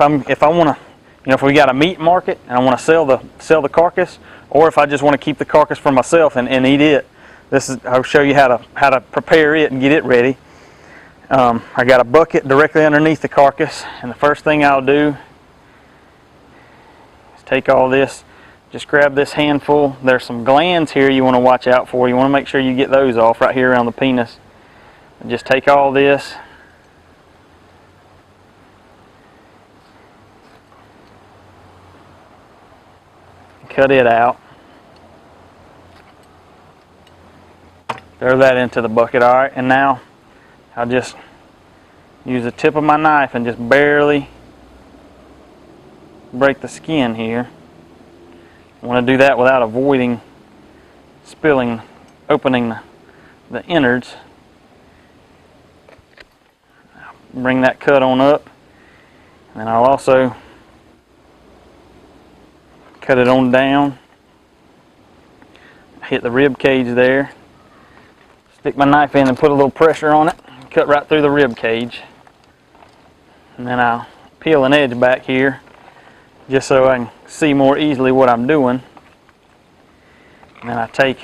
if I want to, if we got a meat market and I want to sell the carcass, or if I just want to keep the carcass for myself and eat it, I'll show you how to prepare it and get it ready. I got a bucket directly underneath the carcass, and the first thing I'll do is take all this. Just grab this handful. There's some glands here you want to watch out for. You want to make sure you get those off right here around the penis. And just take all this. Cut it out. Throw that into the bucket. Alright, and now I'll just use the tip of my knife and just barely break the skin here. I want to do that without avoiding opening the innards. Bring that cut on up, and I'll also cut it on down. Hit the rib cage there. Stick my knife in and put a little pressure on it. Cut right through the rib cage. And then I'll peel an edge back here just so I can see more easily what I'm doing. And then I take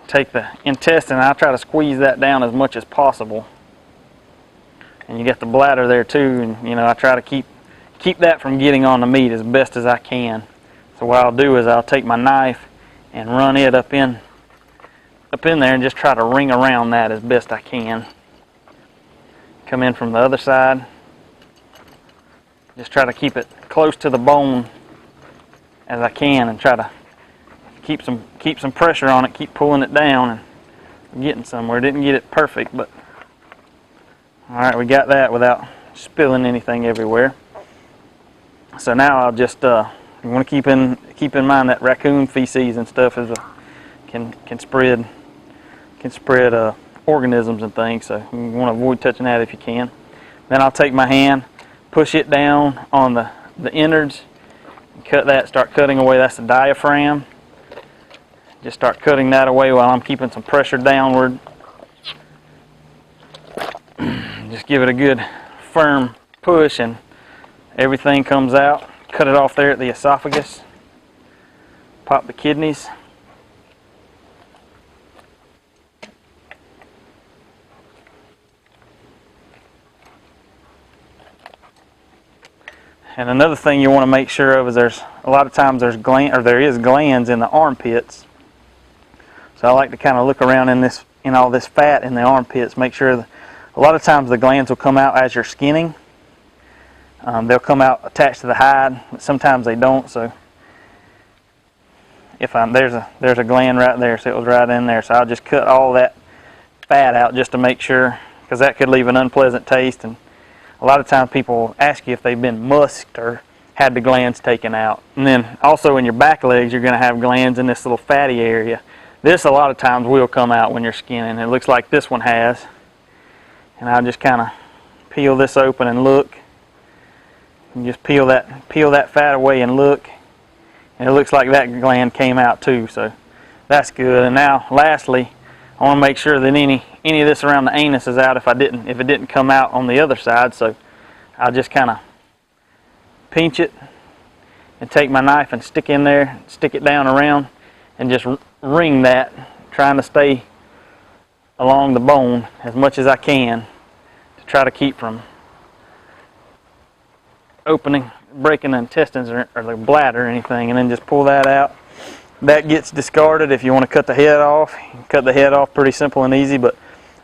the intestine and I try to squeeze that down as much as possible. And you get the bladder there too, and I try to keep that from getting on the meat as best as I can. So what I'll do is I'll take my knife and run it up in there and just try to ring around that as best I can. Come in from the other side. Just try to keep it close to the bone as I can and try to keep some pressure on it, keep pulling it down and getting somewhere. Didn't get it perfect, but alright, we got that without spilling anything everywhere. So now I'll just you want to keep in mind that raccoon feces and stuff can spread organisms and things, so you want to avoid touching that if you can. Then I'll take my hand, push it down on the innards, and cut that. Start cutting away. That's the diaphragm. Just start cutting that away while I'm keeping some pressure downward. Just give it a good firm push and everything comes out. Cut it off there at the esophagus. Pop the kidneys. And another thing you want to make sure of is a lot of times there is glands in the armpits. So I like to kind of look around in all this fat in the armpits, make sure that a lot of times the glands will come out as you're skinning. They'll come out attached to the hide, but sometimes they don't. So there's a gland right there, so it was right in there. So I'll just cut all that fat out just to make sure, because that could leave an unpleasant taste. And a lot of times people ask you if they've been musked or had the glands taken out. And then also in your back legs, you're going to have glands in this little fatty area. This a lot of times will come out when you're skinning. It looks like this one has. And I'll just kind of peel this open and look. And just peel that fat away and look. And it looks like that gland came out too, so that's good. And now lastly, I want to make sure that any of this around the anus is out if it didn't come out on the other side. So I'll just kind of pinch it and take my knife and stick in there, stick it down around, and just wring that, trying to stay along the bone as much as I can to try to keep from breaking the intestines or the bladder or anything. And then just pull that out. That gets discarded if you want to cut the head off. You can cut the head off pretty simple and easy, but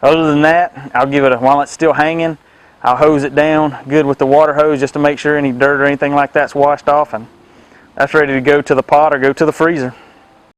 other than that, I'll give it while it's still hanging, I'll hose it down good with the water hose just to make sure any dirt or anything like that's washed off, and that's ready to go to the pot or go to the freezer.